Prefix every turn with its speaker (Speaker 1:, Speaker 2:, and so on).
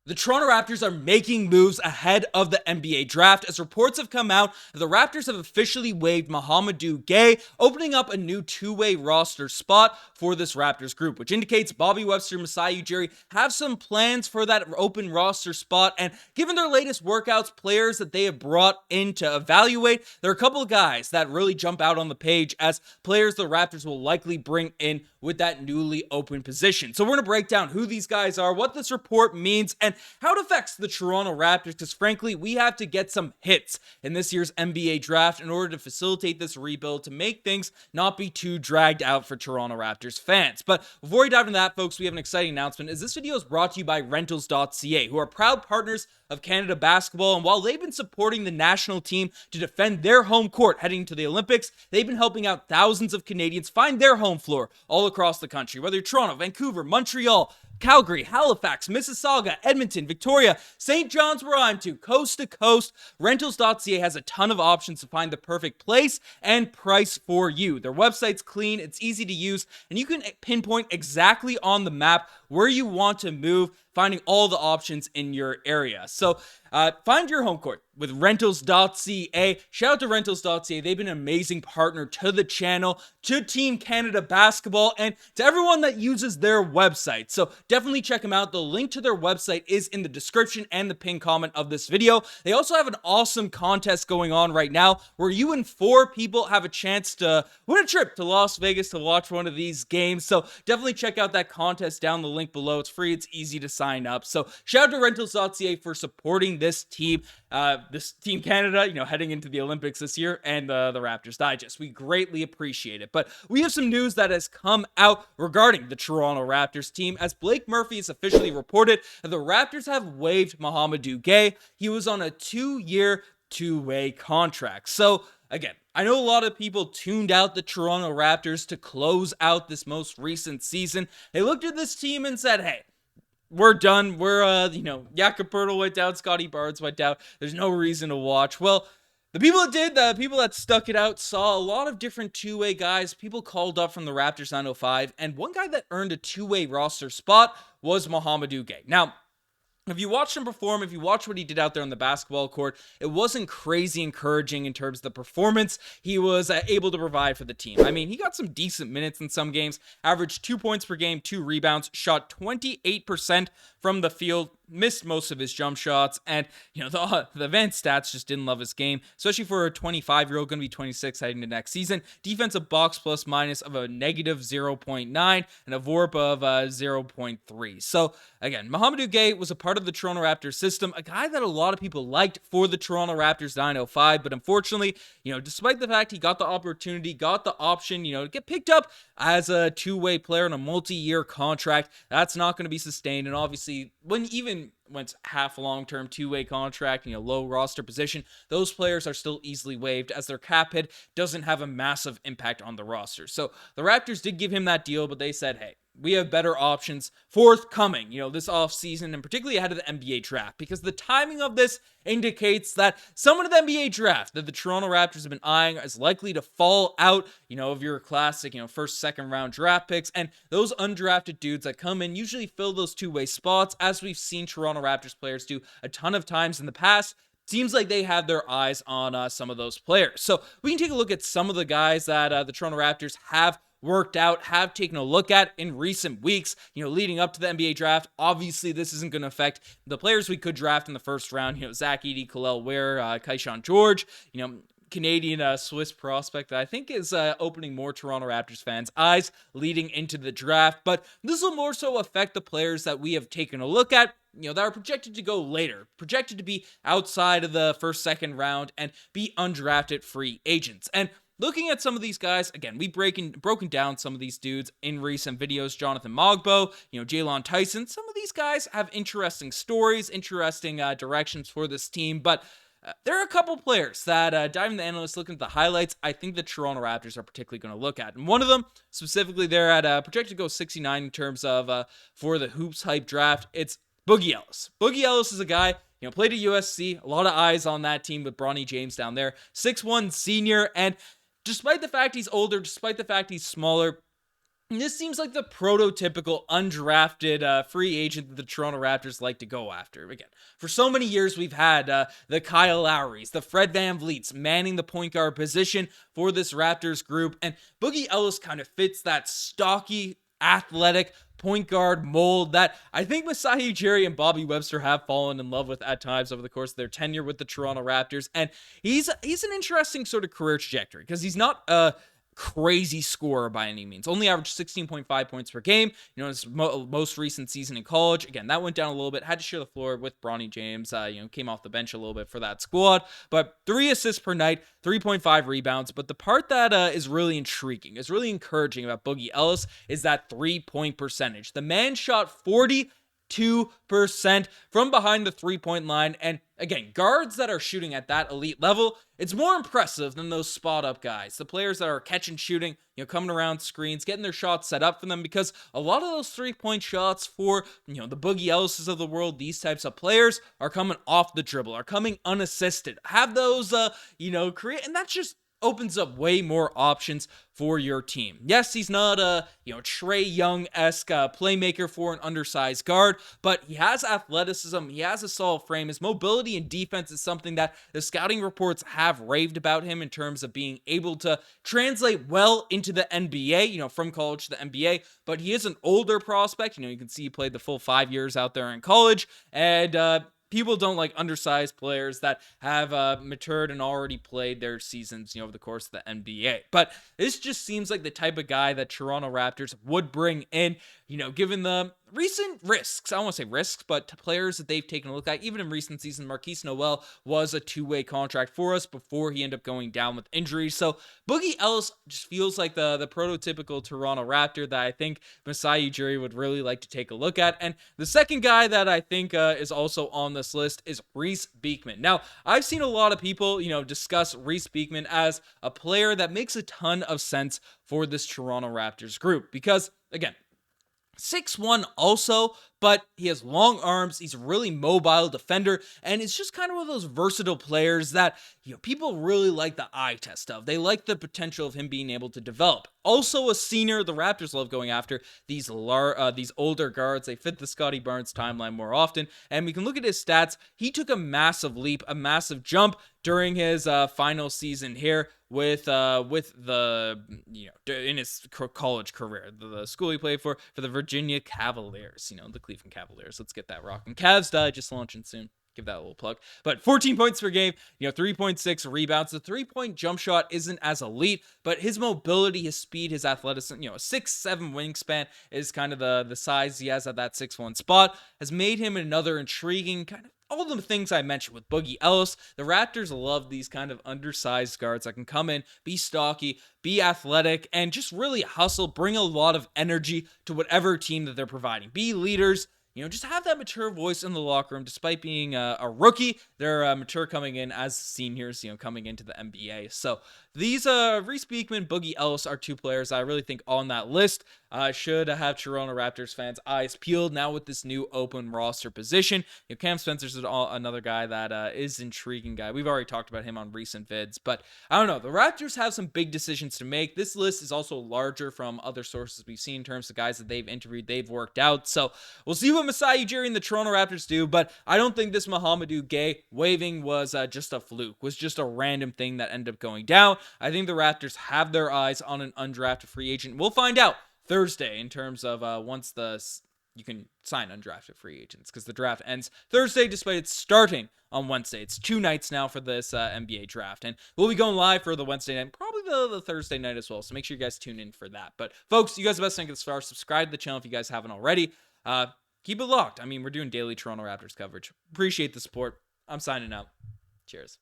Speaker 1: The Toronto Raptors are making moves ahead of the NBA draft as reports have come out that the Raptors have officially waived Mouhamadou Gueye, opening up a new two-way roster spot for this Raptors group, which indicates Bobby Webster and Masai Ujiri have some plans for that open roster spot. And given their latest workouts, players that they have brought in to evaluate, there are a couple of guys that really jump out on the page as players the Raptors will likely bring in with that newly open position. So we're going to break down who these guys are, what this report means, and how it affects the Toronto Raptors, because frankly, we have to get some hits in this year's NBA draft in order to facilitate this rebuild to make things not be too dragged out for Toronto Raptors fans. But before we dive into that, folks, we have an exciting announcement, as this video is brought to you by Rentals.ca, who are proud partners of Canada basketball, and while they've been supporting the national team to defend their home court heading to the Olympics, they've been helping out thousands of Canadians find their home floor all across the country, whether you're Toronto, Vancouver, Montreal, Calgary, Halifax, Mississauga, Edmonton, Victoria, St. John's, where I'm to coast, Rentals.ca has a ton of options to find the perfect place and price for you. Their website's clean, it's easy to use, and you can pinpoint exactly on the map where you want to move, finding all the options in your area. So find your home court with Rentals.ca. Shout out to Rentals.ca. They've been an amazing partner to the channel, to Team Canada basketball, and to everyone that uses their website. So definitely check them out. The link to their website is in the description and the pinned comment of this video. They also have an awesome contest going on right now where you and 4 people have a chance to win a trip to Las Vegas to watch one of these games. So definitely check out that contest down the link below. It's free. It's easy to sign up. So shout out to Rentals.ca for supporting this team Canada, heading into the Olympics this year, and the Raptors Digest. We greatly appreciate it. But we have some news that has come out regarding the Toronto Raptors team, as Blake Murphy has officially reported that the Raptors have waived Mouhamadou Gueye. He was on a 2-year, two-way contract. So again, I know a lot of people tuned out the Toronto Raptors to close out this most recent season. They looked at this team and said, hey, we're done. We're, Jakob Poeltl went down, Scottie Barnes went down. There's no reason to watch. Well, the people that stuck it out saw a lot of different two-way guys, people called up from the Raptors 905, and one guy that earned a two-way roster spot was Mouhamadou Gueye. Now, if you watched him perform, if you watch what he did out there on the basketball court, it wasn't crazy encouraging in terms of the performance he was able to provide for the team. I mean, he got some decent minutes in some games, averaged 2 points per game, 2 rebounds, shot 28% from the field, missed most of his jump shots, and the advanced stats just didn't love his game, especially for a 25-year-old, going to be 26 heading to next season. Defensive box plus minus of a negative 0.9 and a VORP of 0.3. So again, Mouhamadou Gueye was a part of the Toronto Raptors system, a guy that a lot of people liked for the Toronto Raptors 905, but unfortunately, despite the fact he got the opportunity, got the option, to get picked up as a two-way player in a multi-year contract, that's not going to be sustained. And obviously, when it's half long-term two-way contract, low roster position, those players are still easily waived as their cap hit doesn't have a massive impact on the roster. So the Raptors did give him that deal, but they said, hey, we have better options forthcoming, this offseason, and particularly ahead of the NBA draft, because the timing of this indicates that someone in the NBA draft that the Toronto Raptors have been eyeing is likely to fall out, of your classic, first, second round draft picks, and those undrafted dudes that come in usually fill those two-way spots, as we've seen Toronto Raptors players do a ton of times in the past. Seems like they have their eyes on some of those players. So we can take a look at some of the guys that the Toronto Raptors have worked out, have taken a look at in recent weeks, leading up to the NBA draft. Obviously, this isn't going to affect the players we could draft in the first round, Zach Edey, Kel'el Ware, Kaishan George, Canadian Swiss prospect that I think is opening more Toronto Raptors fans' eyes leading into the draft. But this will more so affect the players that we have taken a look at, that are projected to go later, projected to be outside of the first, second round and be undrafted free agents. And looking at some of these guys, again, we've broken down some of these dudes in recent videos. Jonathan Mogbo, Jalen Tyson. Some of these guys have interesting stories, interesting directions for this team, but there are a couple players that, diving the analysts, looking at the highlights, I think the Toronto Raptors are particularly going to look at. And one of them, specifically, they're at projected to go 69 in terms of for the Hoops Hype draft. It's Boogie Ellis. Boogie Ellis is a guy, played at USC, a lot of eyes on that team with Bronny James down there. 6'1" senior, and despite the fact he's older, despite the fact he's smaller, This seems like the prototypical undrafted free agent that the Toronto Raptors like to go after. Again, for so many years, we've had the Kyle Lowrys, the Fred VanVleets manning the point guard position for this Raptors group. And Boogie Ellis kind of fits that stocky, athletic point guard mold that I think Masai Ujiri and Bobby Webster have fallen in love with at times over the course of their tenure with the Toronto Raptors. And he's an interesting sort of career trajectory because he's not crazy scorer by any means. Only averaged 16.5 points per game. You know, his most recent season in college. Again, that went down a little bit. Had to share the floor with Bronny James. Came off the bench a little bit for that squad. But 3 assists per night, 3.5 rebounds. But the part that is really intriguing, is really encouraging about Boogie Ellis is that 3-point percentage. The man shot 42% from behind the 3-point line. And again, guards that are shooting at that elite level, it's more impressive than those spot-up guys. The players that are catch and shooting, coming around screens, getting their shots set up for them, because a lot of those 3-point shots for, the Boogie Ellises of the world, these types of players, are coming off the dribble, are coming unassisted. Have those, create, and that's just opens up way more options for your team. Yes, he's not a, Trae Young-esque playmaker for an undersized guard, but he has athleticism, he has a solid frame. His mobility and defense is something that the scouting reports have raved about him in terms of being able to translate well into the NBA, from college to the NBA, but he is an older prospect. You can see he played the full 5 years out there in college, and people don't like undersized players that have matured and already played their seasons, over the course of the NBA. But this just seems like the type of guy that Toronto Raptors would bring in, given the recent risks. I don't want to say risks, but to players that they've taken a look at. Even in recent season, Marquise Noel was a 2-way contract for us before he ended up going down with injuries. So Boogie Ellis just feels like the prototypical Toronto Raptor that I think Masai Ujiri would really like to take a look at. And the second guy that I think is also on this list is Reece Beekman. Now, I've seen a lot of people, discuss Reece Beekman as a player that makes a ton of sense for this Toronto Raptors group because, again, 6'1" also, but he has long arms. He's a really mobile defender, and it's just kind of one of those versatile players that, people really like the eye test of. They like the potential of him being able to develop. Also a senior, the Raptors love going after these older guards. They fit the Scottie Barnes timeline more often, and we can look at his stats. He took a massive leap, a massive jump during his final season here with the in his college career, the school he played for the Virginia Cavaliers, the Cleveland Cavaliers. Let's get that rocking. Cavs Digest launching soon. Give that a little plug. But 14 points per game, 3.6 rebounds. The 3-point jump shot isn't as elite, but his mobility, his speed, his athleticism, a 6'7" wingspan is kind of the size he has at that 6'1" spot, has made him another intriguing kind of all the things I mentioned with Boogie Ellis. The Raptors love these kind of undersized guards that can come in, be stocky, be athletic, and just really hustle, bring a lot of energy to whatever team that they're providing. Be leaders. Just have that mature voice in the locker room. Despite being a rookie, they're mature coming in as seniors, coming into the NBA. So these Reece Beekman, Boogie Ellis are 2 players I really think on that list should have Toronto Raptors fans' eyes peeled now with this new open roster position. Cam Spencer's another guy that is intriguing guy. We've already talked about him on recent vids, but I don't know. The Raptors have some big decisions to make. This list is also larger from other sources we've seen in terms of guys that they've interviewed, they've worked out. So we'll see what Masai Ujiri and the Toronto Raptors do, but I don't think this Mouhamadou Gueye waiving was just a fluke, was just a random thing that ended up going down. I think the Raptors have their eyes on an undrafted free agent. We'll find out Thursday in terms of once you can sign undrafted free agents because the draft ends Thursday despite it starting on Wednesday. It's 2 nights now for this NBA draft, and we'll be going live for the Wednesday night, probably the Thursday night as well, so make sure you guys tune in for that. But folks, you guys are the best thing this far. Subscribe to the channel if you guys haven't already. Keep it locked. We're doing daily Toronto Raptors coverage. Appreciate the support. I'm signing out. Cheers.